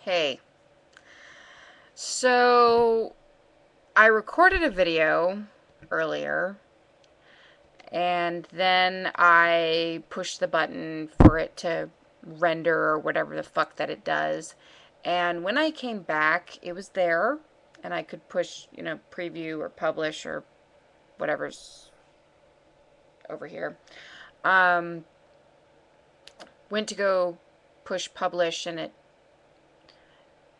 Hey, so I recorded a video earlier and then I pushed the button for it to render or whatever the fuck that it does. And when I came back, it was there and I could push, preview or publish or whatever's over here. Um, Went to go push publish and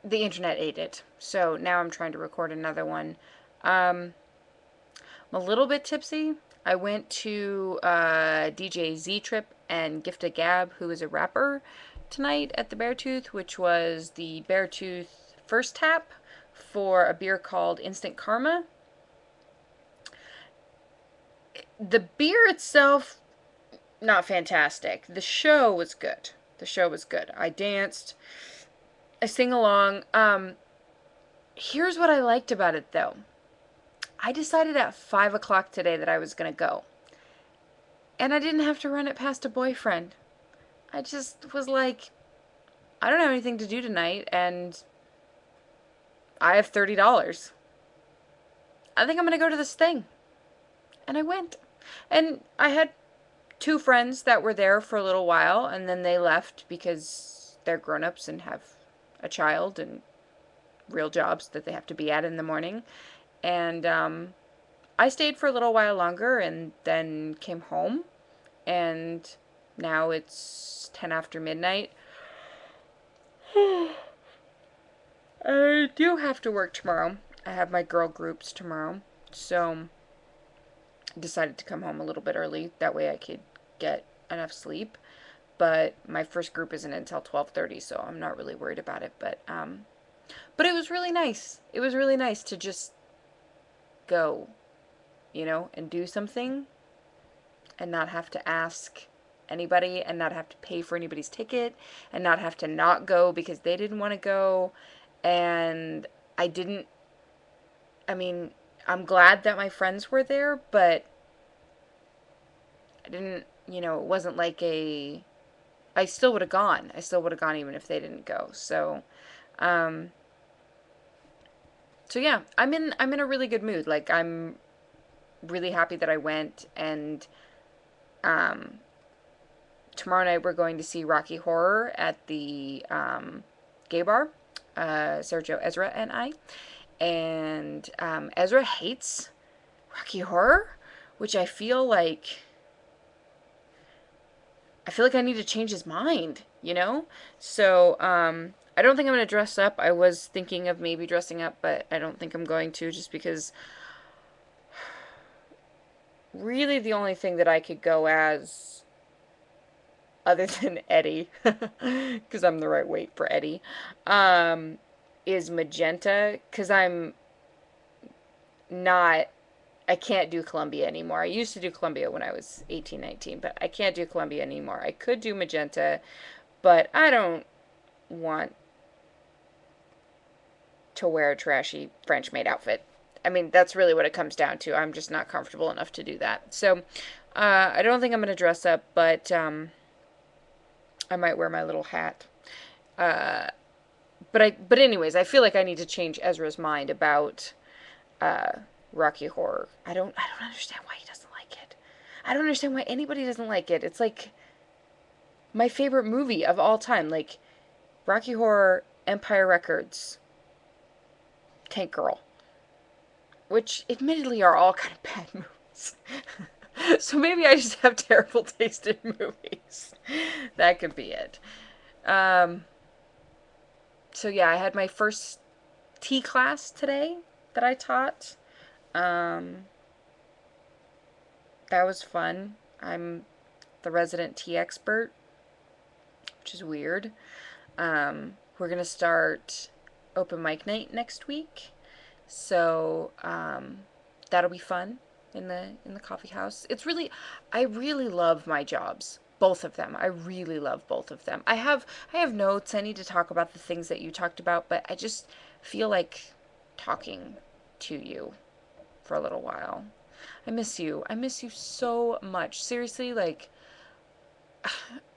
the internet ate it. So now I'm trying to record another one. Um, I'm a little bit tipsy. I went to DJ Z Trip and Gifta Gab, who is a rapper, tonight at the Beartooth, which was the Beartooth first tap for a beer called Instant Karma. The beer itself, not fantastic. The show was good. The show was good. I danced. I sing along. Here's what I liked about it, though. I decided at 5 o'clock today that I was going to go. And I didn't have to run it past a boyfriend. I just was like, I don't have anything to do tonight, and I have $30. I think I'm going to go to this thing. And I went. And I had two friends that were there for a little while, and then they left because they're grown-ups and have a child and real jobs that they have to be at in the morning. And I stayed for a little while longer and then came home. And now it's 10 after midnight. I do have to work tomorrow. I have my girl groups tomorrow. So I decided to come home a little bit early. That way I could get enough sleep. But my first group isn't until 12:30, so I'm not really worried about it. But it was really nice. It was really nice to just go, and do something and not have to ask anybody and not have to pay for anybody's ticket and not have to not go because they didn't want to go. And I didn't, I mean, I'm glad that my friends were there, but I didn't, it wasn't like I still would have gone. I still would have gone even if they didn't go. Um, so yeah, I'm in a really good mood. Like, I'm really happy that I went. And um, tomorrow night we're going to see Rocky Horror at the gay bar. Sergio, Ezra, and I. And Ezra hates Rocky Horror, which I feel like I need to change his mind. So I don't think I'm gonna dress up. I was thinking of maybe dressing up, but I don't think I'm going to, just because really the only thing that I could go as other than Eddie, because I'm the right weight for Eddie, um, is magenta, because not I can't do Columbia anymore. I used to do Columbia when I was 18, 19, but I can't do Columbia anymore. I could do magenta, but I don't want to wear a trashy French maid outfit. I mean, that's really what it comes down to. I'm just not comfortable enough to do that. So, I don't think I'm going to dress up, but I might wear my little hat. Uh, but anyways, I feel like I need to change Ezra's mind about uh, Rocky Horror. I don't understand why he doesn't like it. I don't understand why anybody doesn't like it. It's like my favorite movie of all time. Like, Rocky Horror, Empire Records, Tank Girl, which admittedly are all kind of bad movies. So maybe I just have terrible taste in movies. That could be it. Um, so yeah, I had my first tea class today that I taught. Um, that was fun. I'm the resident tea expert, which is weird. We're gonna start open mic night next week, so that'll be fun in the coffee house. I really love my jobs, both of them. I really love both of them. I have notes. I need to talk about the things that you talked about, but I just feel like talking to you for a little while. I miss you. I miss you so much. Seriously, like,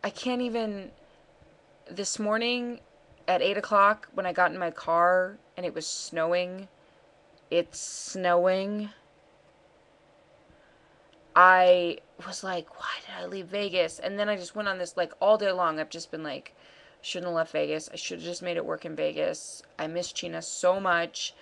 I can't even. This morning, at 8 o'clock when I got in my car and it was snowing, it's snowing, I was like, why did I leave Vegas? And then I just went on this, like, all day long. I've just been like, shouldn't have left Vegas. I should have just made it work in Vegas. I miss China so much.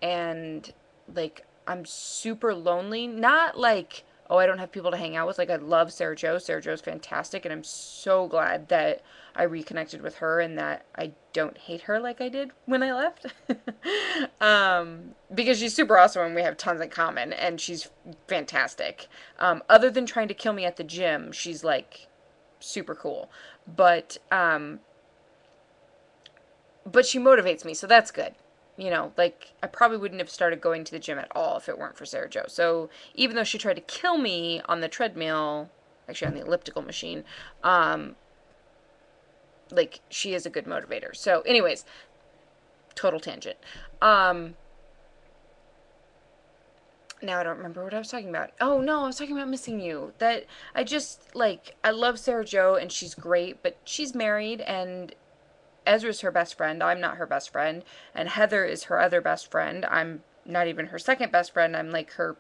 And, like, I'm super lonely. Not like, oh, I don't have people to hang out with. Like, I love Sarah Jo. Sarah Jo's fantastic. And I'm so glad that I reconnected with her and that I don't hate her like I did when I left. Because she's super awesome and we have tons in common and she's fantastic. Other than trying to kill me at the gym, she's like super cool. But but she motivates me, so that's good. You know, like I probably wouldn't have started going to the gym at all if it weren't for Sarah Jo. So even though she tried to kill me on the treadmill, actually on the elliptical machine, um, like she is a good motivator. So, anyways, total tangent. Um, Now I don't remember what I was talking about. Oh no, I was talking about missing you. That I just like I love Sarah Jo and she's great, but she's married and Ezra's her best friend. I'm not her best friend, and Heather is her other best friend. I'm not even her second best friend. I'm like her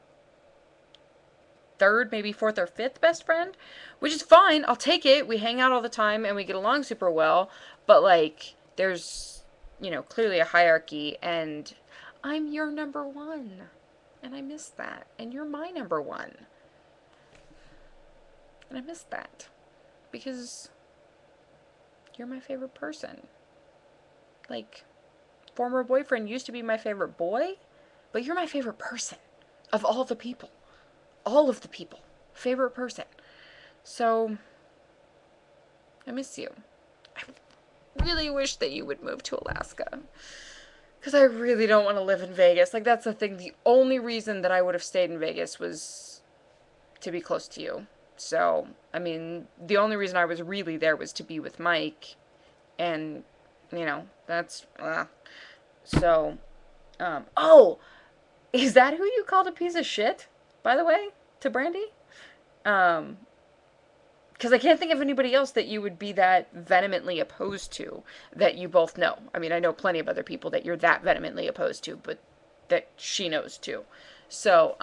third, maybe fourth or fifth best friend, which is fine. I'll take it. We hang out all the time and we get along super well, but like there's, you know, clearly a hierarchy and I'm your number one. And I miss that. And you're my number one. And I miss that. Because you're my favorite person. Like, former boyfriend used to be my favorite boy, but you're my favorite person. Of all the people. All of the people. Favorite person. So, I miss you. I really wish that you would move to Alaska. Because I really don't want to live in Vegas. Like, that's the thing. The only reason that I would have stayed in Vegas was to be close to you. So, I mean, the only reason I was really there was to be with Mike. And, you know, that's. So, oh! Is that who you called a piece of shit, by the way, to Brandy? Um, because I can't think of anybody else that you would be that vehemently opposed to that you both know. I mean, I know plenty of other people that you're that vehemently opposed to, but that she knows too. So,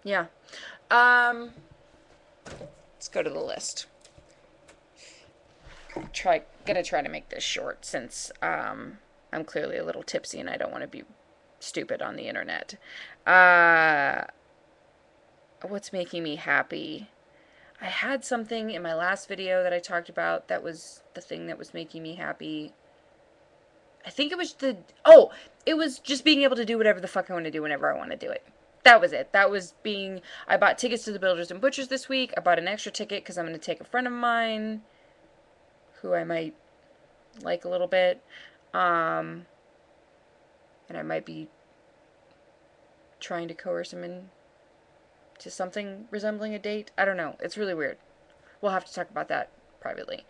yeah. Um, let's go to the list. Gonna try to make this short since I'm clearly a little tipsy and I don't want to be stupid on the internet. What's making me happy? I had something in my last video that I talked about that was the thing that was making me happy. I think it was it was just being able to do whatever the fuck I want to do whenever I want to do it. That was it. That was being, I bought tickets to the Builders and Butchers this week. I bought an extra ticket because I'm going to take a friend of mine who I might like a little bit. And I might be trying to coerce him into something resembling a date. I don't know. It's really weird. We'll have to talk about that privately.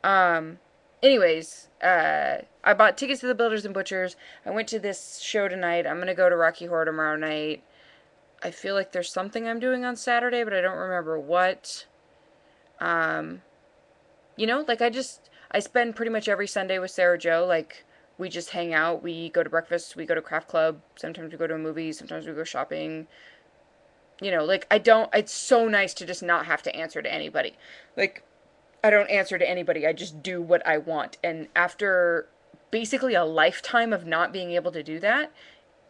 Anyways, I bought tickets to the Builders and Butchers. I went to this show tonight. I'm going to go to Rocky Horror tomorrow night. I feel like there's something I'm doing on Saturday, but I don't remember what. You know, like I spend pretty much every Sunday with Sarah Jo. Like, we just hang out. We go to breakfast. We go to craft club. Sometimes we go to a movie. Sometimes we go shopping. You know, like, it's so nice to just not have to answer to anybody. Like, I don't answer to anybody. I just do what I want. And after basically a lifetime of not being able to do that,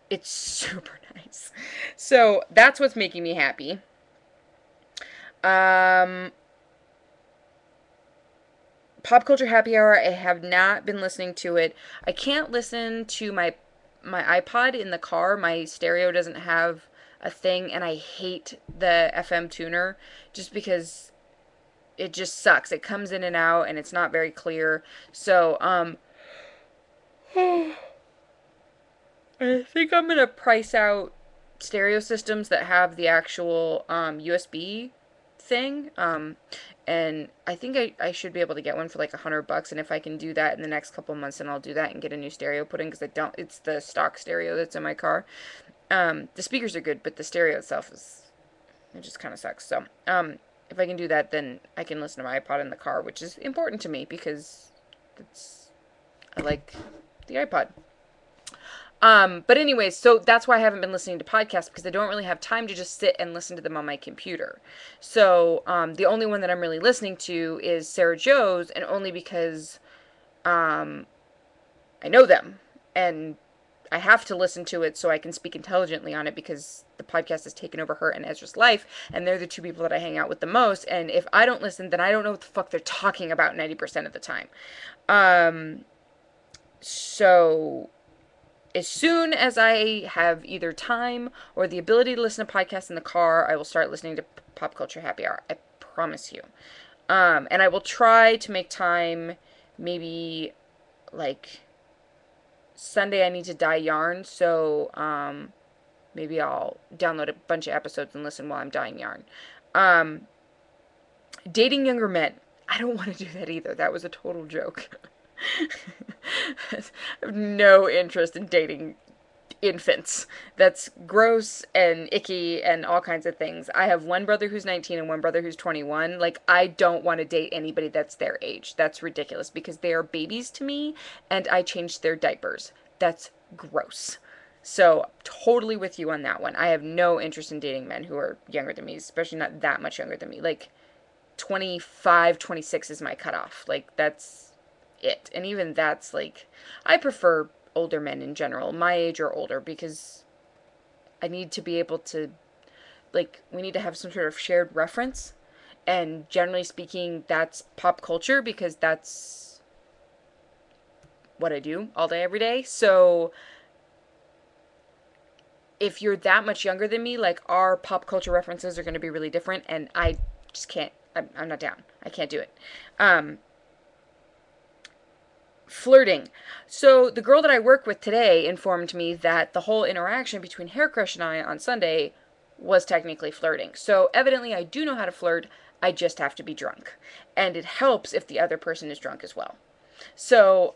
it's super nice. So that's what's making me happy. Pop Culture Happy Hour, I have not been listening to it. I can't listen to my iPod in the car. My stereo doesn't have a thing, and I hate the FM tuner just because it just sucks. It comes in and out, and it's not very clear. So, I think I'm gonna price out stereo systems that have the actual USB thing. And I think I should be able to get one for like $100. And if I can do that in the next couple months, then I'll do that and get a new stereo put in because it's the stock stereo that's in my car. The speakers are good, but the stereo itself it just kind of sucks. So, if I can do that, then I can listen to my iPod in the car, which is important to me because I like the iPod. But anyways, so that's why I haven't been listening to podcasts, because I don't really have time to just sit and listen to them on my computer. So the only one that I'm really listening to is Sarah Joe's, and only because um, I know them and I have to listen to it so I can speak intelligently on it, because the podcast has taken over her and Ezra's life, and they're the two people that I hang out with the most. And if I don't listen, then I don't know what the fuck they're talking about 90% of the time. So as soon as I have either time or the ability to listen to podcasts in the car, I will start listening to Pop Culture Happy Hour. I promise you. And I will try to make time, maybe like Sunday I need to dye yarn, so maybe I'll download a bunch of episodes and listen while I'm dyeing yarn. Dating younger men. I don't want to do that either. That was a total joke. I have no interest in dating infants. That's gross and icky and all kinds of things. I have one brother who's 19 and one brother who's 21. Like, I don't want to date anybody that's their age. That's ridiculous, because they are babies to me and I changed their diapers. That's gross. So, totally with you on that one. I have no interest in dating men who are younger than me, especially not that much younger than me. Like, 25, 26 is my cutoff. Like, that's it. And even that's like, I prefer older men in general, my age or older, because I need to be able to, like, we need to have some sort of shared reference. And generally speaking, that's pop culture, because that's what I do all day, every day. So if you're that much younger than me, like, our pop culture references are going to be really different, and I just can't. I'm not down. I can't do it. Flirting. So the girl that I work with today informed me that the whole interaction between Hair Crush and I on Sunday was technically flirting. So evidently I do know how to flirt. I just have to be drunk, and it helps if the other person is drunk as well. So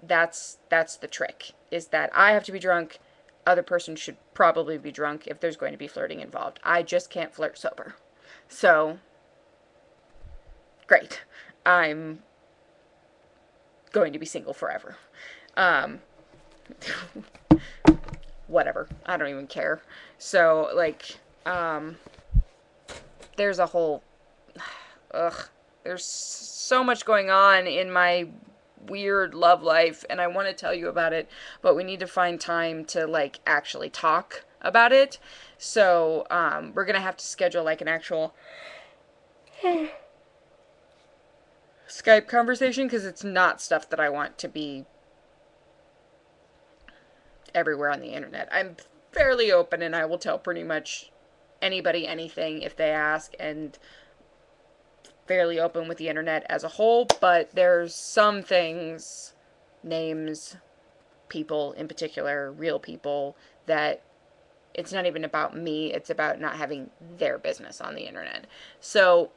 that's the trick, is that I have to be drunk. Other person should probably be drunk if there's going to be flirting involved. I just can't flirt sober. So great. I'm going to be single forever. Um, Whatever. I don't even care. So, like, there's a whole, there's so much going on in my weird love life, and I want to tell you about it, but we need to find time to, like, actually talk about it. So, we're gonna have to schedule, like, an actual Skype conversation, because it's not stuff that I want to be everywhere on the internet. I'm fairly open, and I will tell pretty much anybody anything if they ask, and fairly open with the internet as a whole, but there's some things, names, people in particular, real people, that it's not even about me, it's about not having their business on the internet. So,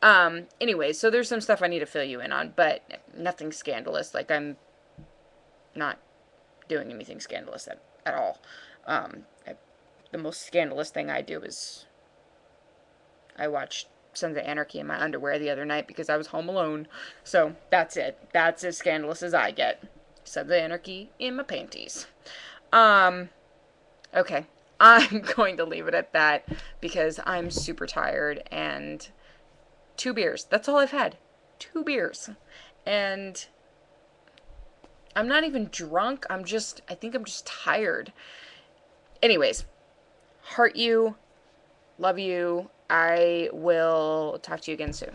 anyways, so there's some stuff I need to fill you in on, but nothing scandalous. Like, I'm not doing anything scandalous at all. The most scandalous thing I do is I watched Sons of Anarchy in my underwear the other night because I was home alone. So that's it. That's as scandalous as I get. Sons of Anarchy in my panties. Okay. I'm going to leave it at that because I'm super tired, and 2 beers. That's all I've had. 2 beers. And I'm not even drunk. I think I'm just tired. Anyways, heart you. Love you. I will talk to you again soon.